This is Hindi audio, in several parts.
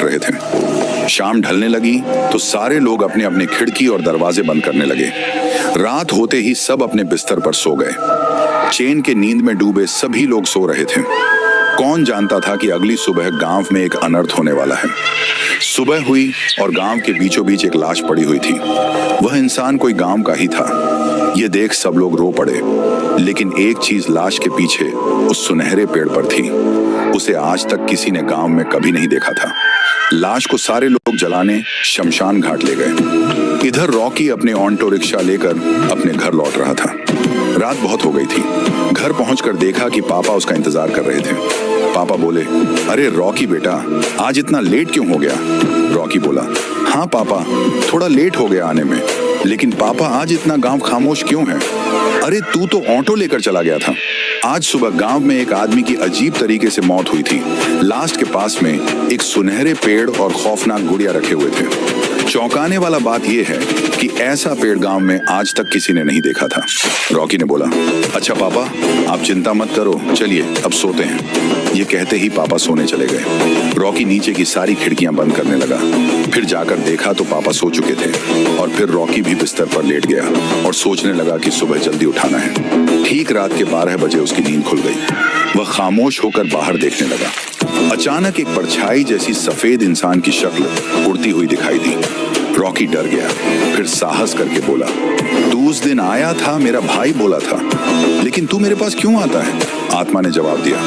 काट रहे थे। शाम ढलने लगी तो सारे लोग अपने अपने खिड़की और दरवाजे बंद करने लगे। रात होते ही सब अपने बिस्तर पर सो गए। चैन के नींद में डूबे सभी लोग सो रहे थे। कौन जानता था कि अगली सुबह गांव में एक अनर्थ होने वाला है। सुबह हुई और गांव के बीचों बीच एक लाश पड़ी हुई थी। वह इंसान कोई गांव का ही था। यह देख सब लोग रो पड़े, लेकिन एक चीज लाश के पीछे उस सुनहरे पेड़ पर थी। उसे आज तक किसी ने गांव में कभी नहीं देखा था। लाश को सारे लोग जलाने शमशान घाट ले गए। इधर रॉकी अपने ऑटो रिक्शा लेकर अपने घर लौट रहा था। रात बहुत हो गई थी। घर पहुंचकर देखा कि पापा उसका इंतजार कर रहे थे। पापा बोले, अरे रॉकी बेटा, आज इतना लेट क्यों हो गया? रॉकी बोला, हाँ पापा, थोड़ा लेट हो गया आने में। लेकिन पापा, आज इतना गांव खामोश क्यों है? अरे तू तो ऑटो लेकर चला गया था। आज सुबह गांव में एक आदमी की अजीब तरीके से मौत हुई थी। लास्ट के पास में एक सुनहरे पेड़ और खौफनाक गुड़िया रखे हुए थे। चौंकाने वाला बात यह है कि ऐसा पेड़ गांव में आज तक किसी ने नहीं देखा था। रॉकी ने बोला, अच्छा पापा, आप चिंता मत करो, चलिए अब सोते हैं। ये कहते ही पापा सोने चले गए। रॉकी नीचे की सारी खिड़कियां बंद करने लगा। फिर जाकर देखा तो पापा सो चुके थे और फिर रॉकी भी बिस्तर पर लेट गया और सोचने लगा कि सुबह जल्दी उठाना है। ठीक रात के 12 बजे उसकी नींद खुल गई। वह खामोश होकर बाहर देखने लगा। अचानक एक परछाई जैसी सफेद इंसान की शक्ल उड़ती हुई दिखाई दी। रॉकी डर गया, फिर साहस करके बोला, तू उस दिन आया था, मेरा भाई बोला था, लेकिन तू मेरे पास क्यों आता है? आत्मा ने जवाब दिया,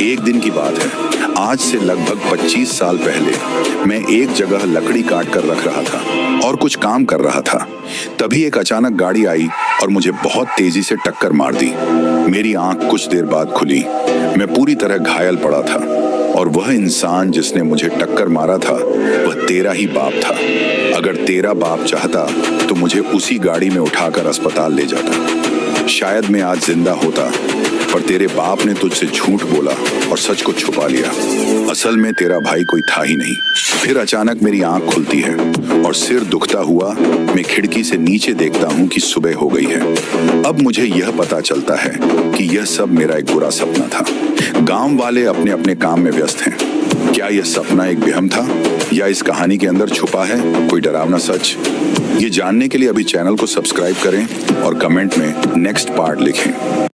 एक दिन की बात है। आज से लगभग 25 साल पहले मैं एक जगह लकड़ी काट कर रख रहा था और कुछ काम कर रहा था। तभी एक अचानक गाड़ी आई और मुझे बहुत तेजी से टक्कर मार दी। मेरी आंख कुछ देर बाद खुली। मैं पूरी तरह घायल पड़ा था और वह इंसान जिसने मुझे टक्कर मारा था वह तेरा ही बाप था। अगर तेरा बाप चाहता तो मुझे उसी गाड़ी में उठाकर अस्पताल ले जाता। शायद मैं आज जिंदा होता, पर तेरे बाप ने तुझसे झूठ बोला और सच को छुपा लिया। असल में तेरा भाई कोई था ही नहीं। फिर अचानक मेरी आंख खुलती है और सिर दुखता हुआ मैं खिड़की से नीचे देखता हूँ कि सुबह हो गई है। अब मुझे यह पता चलता है कि यह सब मेरा एक बुरा सपना था। गांव वाले अपने अपने काम में व्यस्त हैं। क्या यह सपना एक वहम था या इस कहानी के अंदर छुपा है कोई डरावना सच? ये जानने के लिए अभी चैनल को सब्सक्राइब करें और कमेंट में नेक्स्ट पार्ट लिखें।